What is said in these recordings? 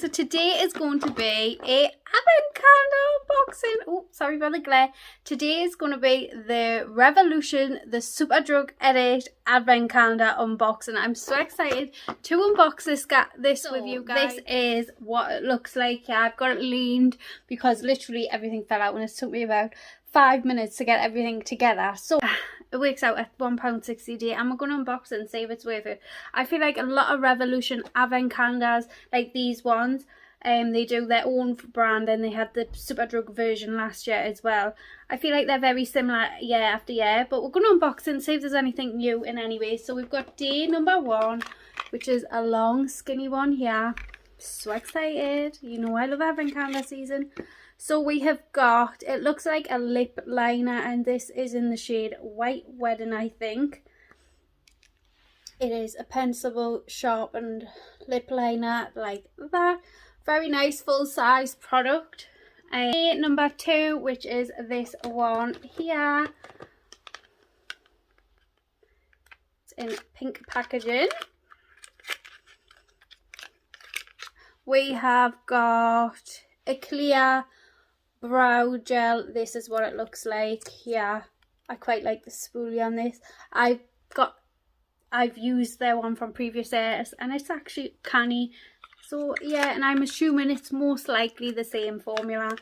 so today is going to be a advent calendar unboxing. Oh, sorry for the glare. Today is going to be the Revolution, the Superdrug Edit advent calendar unboxing. I'm so excited to unbox this with you guys. This is what it looks like. Yeah, I've got it leaned because literally everything fell out and it took me about 5 minutes to get everything together. So it works out at £1.60 a day. I'm going to unbox it and see if it's worth it. I feel like a lot of Revolution advent calendars, like these ones, they do their own brand, and they had the Superdrug version last year as well. I feel like they're very similar year after year, but we're going to unbox it and see if there's anything new in any way. So we've got day number 1, which is a long skinny one here. So excited. You know I love advent calendar season. So we have got, it looks like a lip liner, and this is in the shade White Wedding, I think. It is a pencilable sharpened lip liner like that. Very nice full size product. Number 2, which is this one here. It's in pink packaging. We have got a clear brow gel. This is what it looks like here. I quite like the spoolie on this. I've used their one from previous years and it's actually canny. So yeah, and I'm assuming it's most likely the same formula.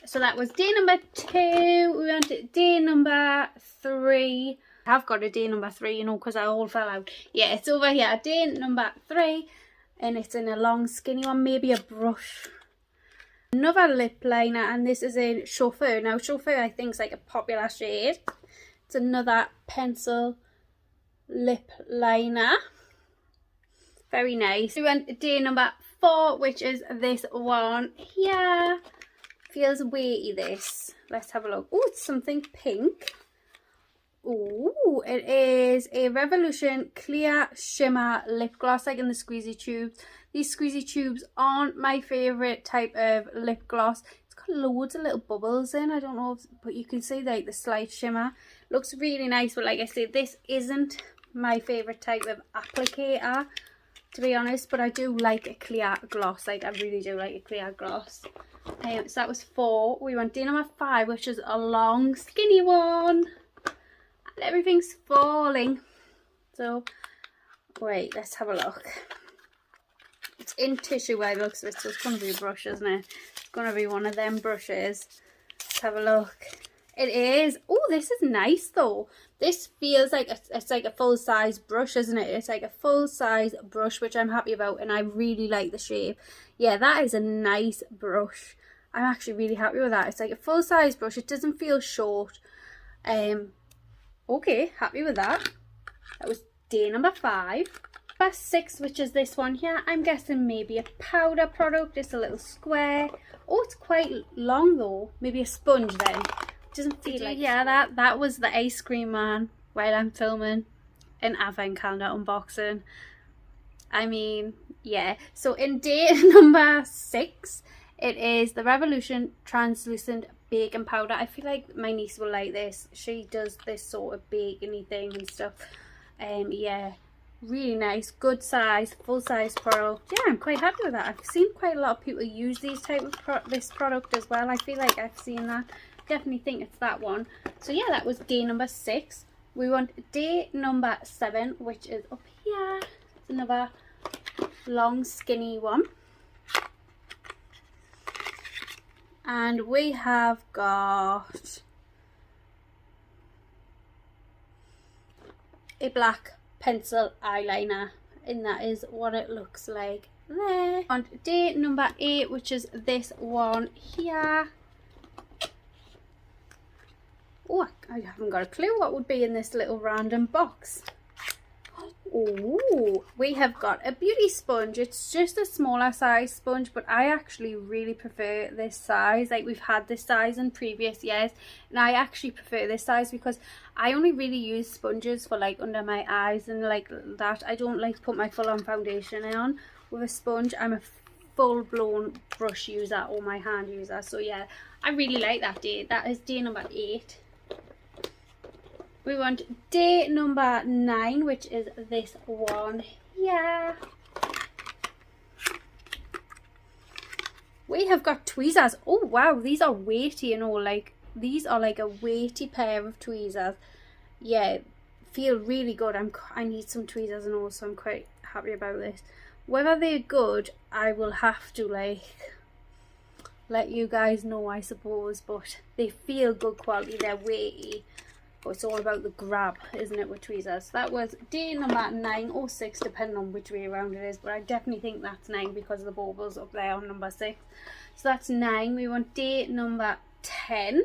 So that was day number 2. We went to day number 3. I've got a day number 3, you know, because I all fell out. Yeah, it's over here. Day number 3, and it's in a long skinny one, maybe a brush. Another lip liner, and this is in Chauffeur. Now Chauffeur I think is like a popular shade. It's another pencil lip liner. Very nice. We went to day number 4, which is this one here. Feels weighty, this. Let's have a look. Oh, it's something pink. Oh, it is a Revolution Clear Shimmer Lip Gloss, like in the squeezy tubes. These squeezy tubes aren't my favourite type of lip gloss. It's got loads of little bubbles in. I don't know, but you can see like the slight shimmer. Looks really nice, but like I said, this isn't my favourite type of applicator, to be honest. But I do like a clear gloss. Like I really do like a clear gloss. So that was 4. We went day number 5, which is a long skinny one. And everything's falling. So wait, let's have a look. It's in tissue by the looks of it, so it's going to be a brush, isn't it? It's going to be one of them brushes. Let's have a look. It is. Oh, this is nice though. This feels like it's like a full-size brush, isn't it? It's like a full-size brush, which I'm happy about, and I really like the shape. Yeah, that is a nice brush. I'm actually really happy with that. It's like a full-size brush. It doesn't feel short. Okay, happy with that. That was day number 5. Number 6, which is this one here. I'm guessing maybe a powder product. It's a little square. Oh, it's quite long though. Maybe a sponge then. Doesn't feel like. Yeah, that was the ice cream man while I'm filming an advent calendar unboxing. I mean, yeah. So in day number 6, it is the Revolution Translucent Baking Powder. I feel like my niece will like this. She does this sort of baking-y thing and stuff. Yeah, really nice, good size, full size product. Yeah, I'm quite happy with that. I've seen quite a lot of people use these type of this product as well. I feel like I've seen that. Definitely think it's that one. So yeah, that was day number 6. We want day number 7, which is up here. It's another long skinny one. And we have got a black pencil eyeliner, and that is what it looks like there. On day number 8, which is this one here. Oh, I haven't got a clue what would be in this little random box. Oh, we have got a beauty sponge. It's just a smaller size sponge, but I actually really prefer this size. Like, we've had this size in previous years, and I actually prefer this size because I only really use sponges for like under my eyes and like that. I don't like to put my full on foundation on with a sponge. I'm a full-blown brush user or my hand user. So yeah, I really like that day. That is day number 8. We want day number 9, which is this one here. We have got tweezers. Oh wow, these are weighty, you know, like these are like a weighty pair of tweezers. Yeah, feel really good. I need some tweezers and all, so I'm quite happy about this. Whether they're good, I will have to like let you guys know, I suppose, but they feel good quality. They're weighty, but it's all about the grab, isn't it, with tweezers? That was day number 9 or 6, depending on which way around it is, but I definitely think that's 9 because of the baubles up there on number 6. So that's 9. We want day number 10,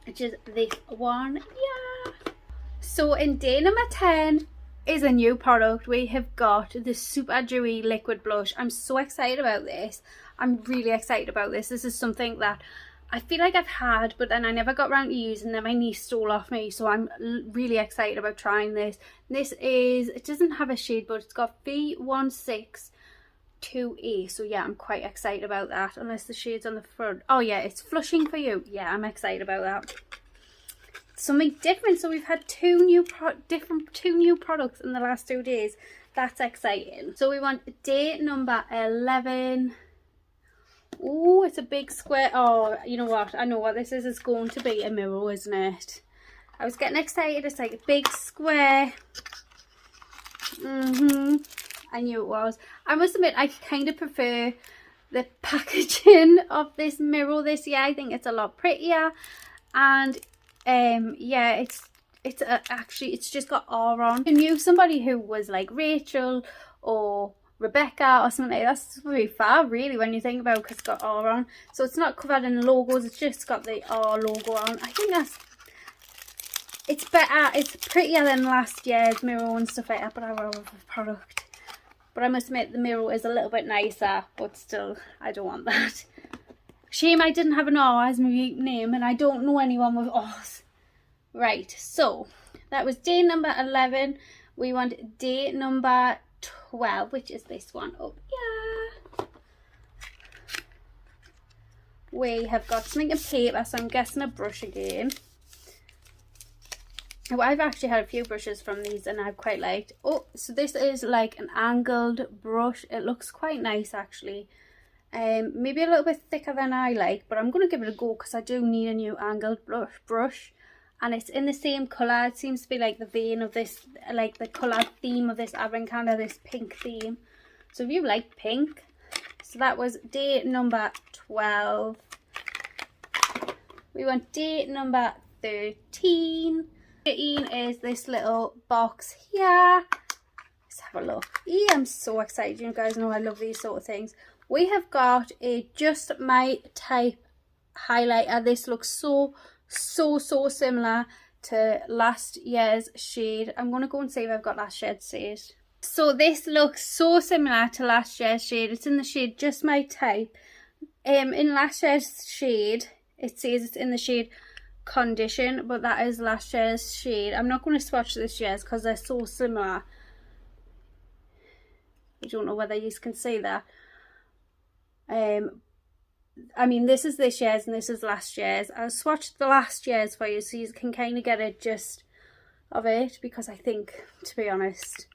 which is this one. Yeah. So in day number 10 is a new product. We have got the Super Dewy Liquid Blush. I'm so excited about this. I'm really excited about this. This is something that I feel like I've had, but then I never got around to using them. My niece stole off me, so I'm really excited about trying this. This is, it doesn't have a shade, but it's got B162A. So yeah, I'm quite excited about that. Unless the shade's on the front. Oh yeah, it's Flushing For You. Yeah, I'm excited about that. Something different. So we've had two new products in the last 2 days. That's exciting. So we want day number 11. Oh, it's a big square. Oh, you know what? I know what this is. It's going to be a mirror, isn't it? I was getting excited. It's like a big square. I knew it was. I must admit, I kind of prefer the packaging of this mirror this year. I think it's a lot prettier. And yeah, actually, it's just got R on. I knew somebody who was like Rachel or Rebecca or something like that. That's very far really when you think about it, because it's got R on. So it's not covered in logos, it's just got the R logo on. I think it's better, it's prettier than last year's mirror and stuff like that, but I love the product. But I must admit the mirror is a little bit nicer, but still, I don't want that. Shame I didn't have an R as my name, and I don't know anyone with R's. Right, so that was day number 11. We want day number 12, which is this one up here. We have got something in paper, so I'm guessing a brush again. Oh, I've actually had a few brushes from these and I've quite liked. Oh, so this is like an angled brush. It looks quite nice actually. Maybe a little bit thicker than I like, but I'm going to give it a go because I do need a new angled brush. And it's in the same colour. It seems to be like the vein of this, like the colour theme of this advent calendar, this pink theme. So if you like pink. So that was day number 12. We want day number 13. 13 is this little box here. Let's have a look. Yeah, I'm so excited. You guys know I love these sort of things. We have got a Just My Type highlighter. This looks so similar to last year's shade. I'm going to go and see if I've got last year's shade. So this looks so similar to last year's shade. It's in the shade Just My Type. In last year's shade, it says it's in the shade Condition, but that is last year's shade. I'm not going to swatch this year's because they're so similar. I don't know whether you can see that. I mean, this is this year's and this is last year's. I'll swatch the last year's for you so you can kind of get a gist of it, because I think, to be honest,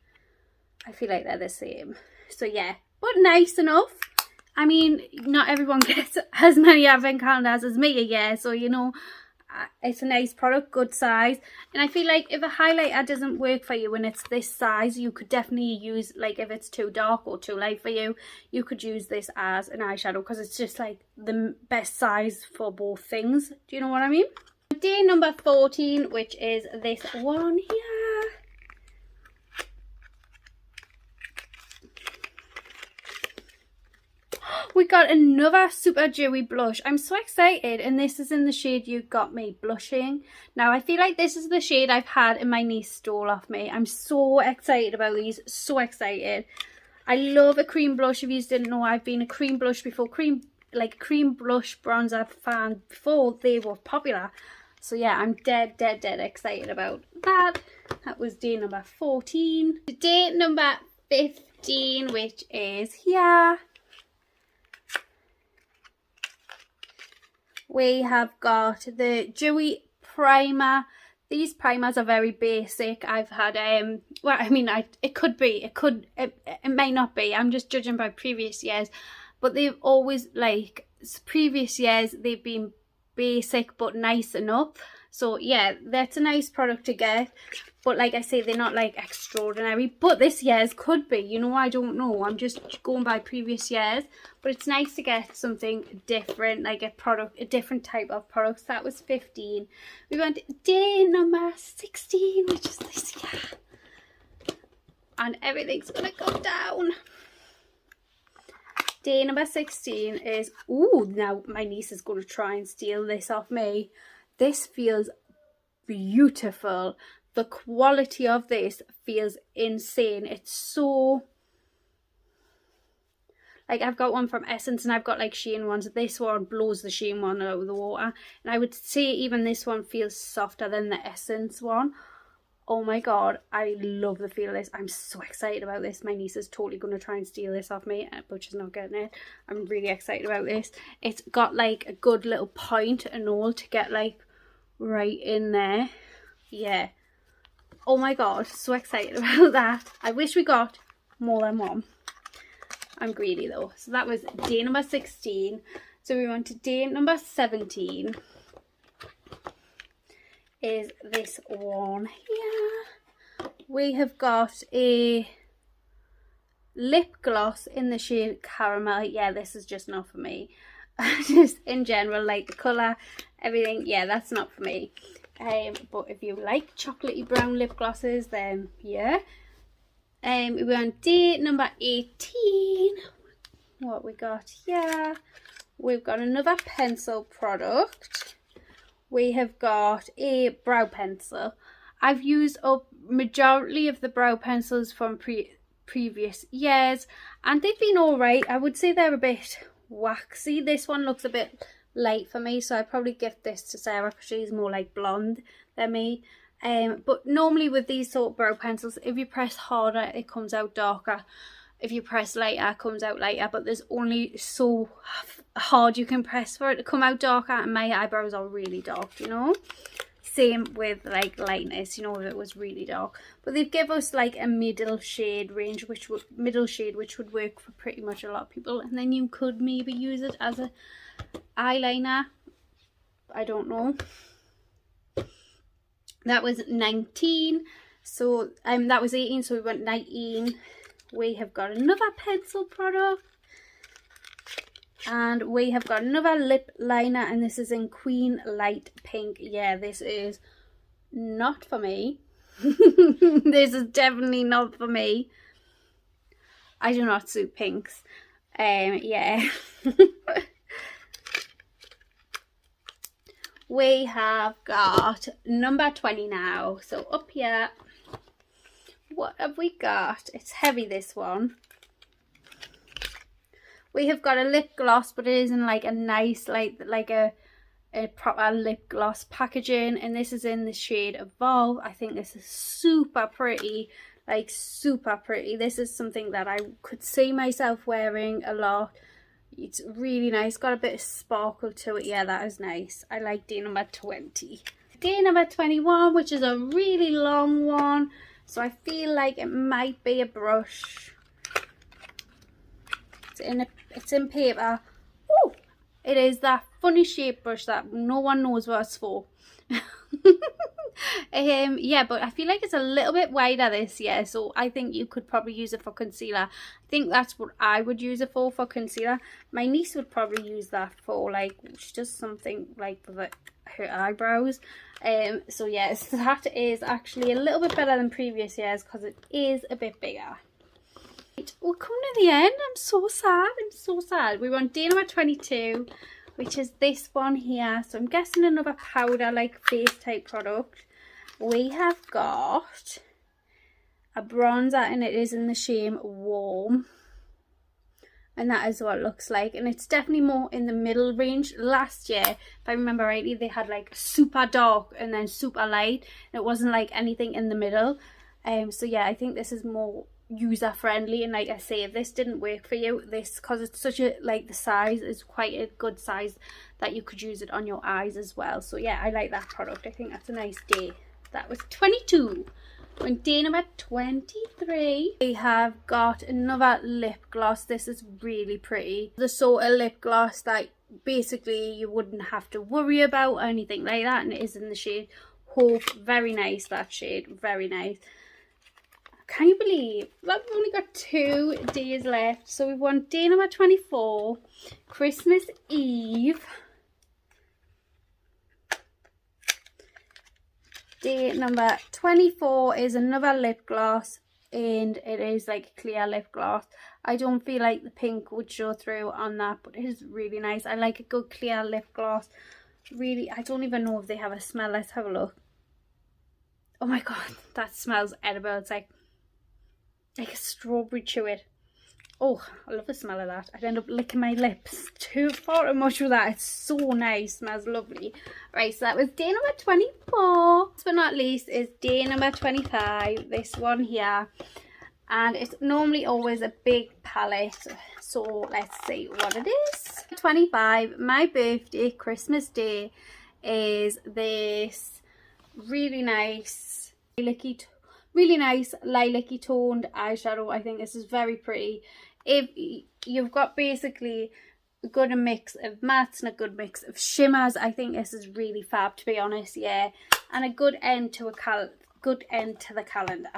I feel like they're the same. So yeah, but nice enough. I mean, not everyone gets as many advent calendars as me a year, so you know, it's a nice product, good size. And I feel like if a highlighter doesn't work for you when it's this size, you could definitely use, like if it's too dark or too light for you, you could use this as an eyeshadow, because it's just like the best size for both things. Do you know what I mean? Day number 14, which is this one here. We got another Super Dewy blush. I'm so excited, and this is in the shade You Got Me Blushing. Now, I feel like this is the shade I've had and my niece stole off me. I'm so excited about these, so excited. I love a cream blush. If you didn't know, I've been a cream blush before, cream blush bronzer fan before they were popular. So yeah, I'm dead excited about that. That was day number 14. Day number 15, which is here. We have got the Dewy Primer. These primers are very basic. I've had, well, I mean, it may not be. I'm just judging by previous years. but they've always, like previous years, they've been basic but nice enough. So yeah, that's a nice product to get, but like I say, they're not like extraordinary. But this year's could be, you know, I don't know, I'm just going by previous years. But it's nice to get something different, like a different type of products. That was 15. We went day number 16, which is this year, and everything's gonna go down. Day number 16 is, ooh, now my niece is going to try and steal this off me. This feels beautiful. The quality of this feels insane. It's so, like, I've got one from Essence and I've got like Shein ones. This one blows the Shein one out of the water. And I would say even this one feels softer than the Essence one. Oh my god, I love the feel of this. I'm so excited about this. My niece is totally going to try and steal this off me, but she's not getting it. I'm really excited about this. It's got like a good little point and all to get like right in there. Yeah. Oh my god, so excited about that. I wish we got more than one. I'm greedy though. So that was day number 16. So we went to day number 17. Is this one here. We have got a lip gloss in the shade Caramel. Yeah, this is just not for me. Just in general, like the colour, everything, yeah, that's not for me. But if you like chocolatey brown lip glosses, then yeah. We were on day number 18. What we got here? We've got another pencil product. We have got a brow pencil. I've used up majority of the brow pencils from previous years, and they've been alright. I would say they're a bit waxy. This one looks a bit light for me, so I'd probably give this to Sarah because she's more like blonde than me. But normally with these sort of brow pencils, if you press harder, it comes out darker. If you press lighter, it comes out lighter, but there's only so hard you can press for it to come out darker, and my eyebrows are really dark, you know. Same with like lightness, you know, if it was really dark. But they've given us like a middle shade range, which would work for pretty much a lot of people. And then you could maybe use it as a eyeliner. I don't know. That was 19. So that was 18, so we went 19. We have got another pencil product, and we have got another lip liner, and this is in Queen Light Pink. Yeah, this is not for me. This is definitely not for me. I do not suit pinks. Yeah. We have got number 20 now, so up here. What have we got? It's heavy, this one. We have got a lip gloss, but it is in like a nice, like a proper lip gloss packaging, and this is in the shade Evolve. I think this is super pretty, like super pretty. This is something that I could see myself wearing a lot. It's really nice, got a bit of sparkle to it. Yeah, that is nice. I like day number 20. Day number 21, which is a really long one. So I feel like it might be a brush. It's in paper. Ooh, it is that funny shape brush that no one knows what it's for. Yeah, but I feel like it's a little bit wider this year, so I think you could probably use it for concealer. I think that's what I would use it for concealer. My niece would probably use that for, like, she does something like with her eyebrows. So yes, that is actually a little bit better than previous years because it is a bit bigger. Right, we're coming to the end. I'm so sad. I'm so sad. We want day number 22, which is this one here. So I'm guessing another powder, like face type product. We have got a bronzer, and it is in the shade Warm. And that is what it looks like, and it's definitely more in the middle range. Last year, if I remember rightly, they had like super dark and then super light, and it wasn't like anything in the middle. So yeah, I think this is more user friendly, and like I say, if this didn't work for you, because it's such a, like, the size is quite a good size that you could use it on your eyes as well. So yeah, I like that product. I think that's a nice day. That was 22. On day number 23, we have got another lip gloss. This is really pretty. The sort of lip gloss that basically you wouldn't have to worry about or anything like that, and it is in the shade Hope. Very nice, that shade, very nice. Can you believe that we've only got 2 days left? So we've won day number 24, Christmas Eve. Day number 24 is another lip gloss, and it is like a clear lip gloss. I don't feel like the pink would show through on that, but it is really nice. I like a good clear lip gloss. Really, I don't even know if they have a smell. Let's have a look. Oh my god, that smells edible. It's like a strawberry chewit. Oh, I love the smell of that. I'd end up licking my lips far too much with that. It's so nice. Smells lovely. Right, so that was day number 24. Last but not least is day number 25. This one here. And it's normally always a big palette. So let's see what it is. 25, my birthday, Christmas Day, is this really nice lilac-y toned eyeshadow. I think this is very pretty. If you've got basically a good mix of mattes and a good mix of shimmers, I think this is really fab, to be honest. Yeah, and a good end to the calendar.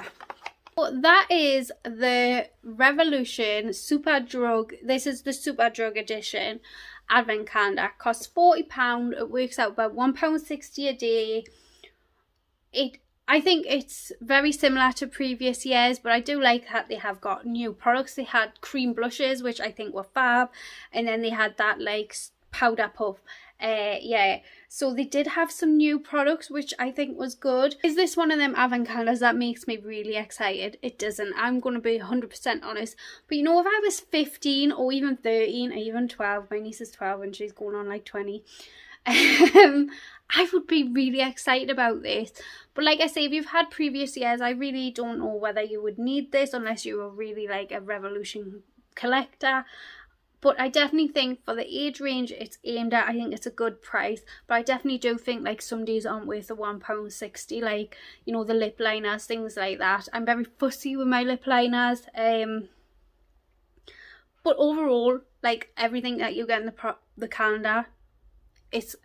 But that is the Revolution Superdrug. This is the Superdrug edition advent calendar. It costs £40. It works out about £1.60 a day. I think it's very similar to previous years, but I do like that they have got new products. They had cream blushes, which I think were fab, and then they had that like powder puff. Yeah, so they did have some new products, which I think was good. Is this one of them advent calendars that makes me really excited? It doesn't. I'm going to be 100% honest. But you know, if I was 15 or even 13 or even 12, my niece is 12 and she's going on like 20, I would be really excited about this. But like I say, if you've had previous years, I really don't know whether you would need this unless you were really like a Revolution collector. But I definitely think for the age range it's aimed at, I think it's a good price. But I definitely do think like some days aren't worth the £1.60, like, you know, the lip liners, things like that. I'm very fussy with my lip liners. But overall, like everything that you get in the calendar, it's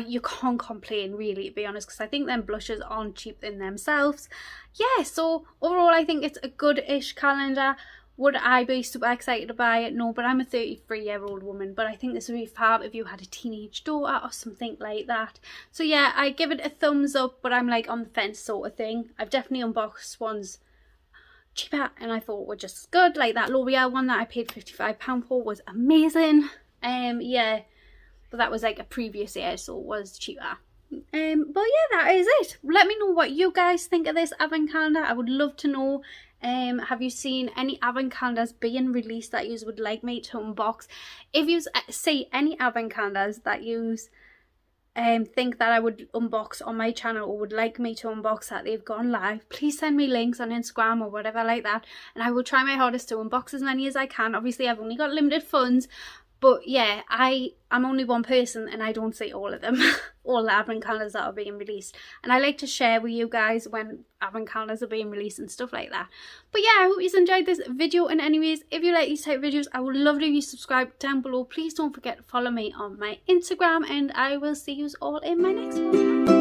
you can't complain really, to be honest, because I think them blushes aren't cheap in themselves. Yeah, so overall I think it's a good-ish calendar. Would I be super excited to buy it? No, but I'm a 33-year-old woman, but I think this would be fab if you had a teenage daughter or something like that. So yeah, I give it a thumbs up, but I'm like on the fence sort of thing. I've definitely unboxed ones cheaper and I thought were just as good. Like that L'Oreal one that I paid £55 for was amazing. Yeah, but that was like a previous year, so it was cheaper. But yeah, that is it. Let me know what you guys think of this advent calendar. I would love to know. Have you seen any advent calendars being released that you would like me to unbox? If you see any advent calendars that you think that I would unbox on my channel or would like me to unbox that they've gone live, please send me links on Instagram or whatever like that, and I will try my hardest to unbox as many as I can. Obviously I've only got limited funds, but yeah, I'm only one person and I don't see all of them, all the advent calendars that are being released. And I like to share with you guys when advent calendars are being released and stuff like that. But yeah, I hope you enjoyed this video. And anyways, if you like these type of videos, I would love it if you subscribe down below. Please don't forget to follow me on my Instagram, and I will see you all in my next one.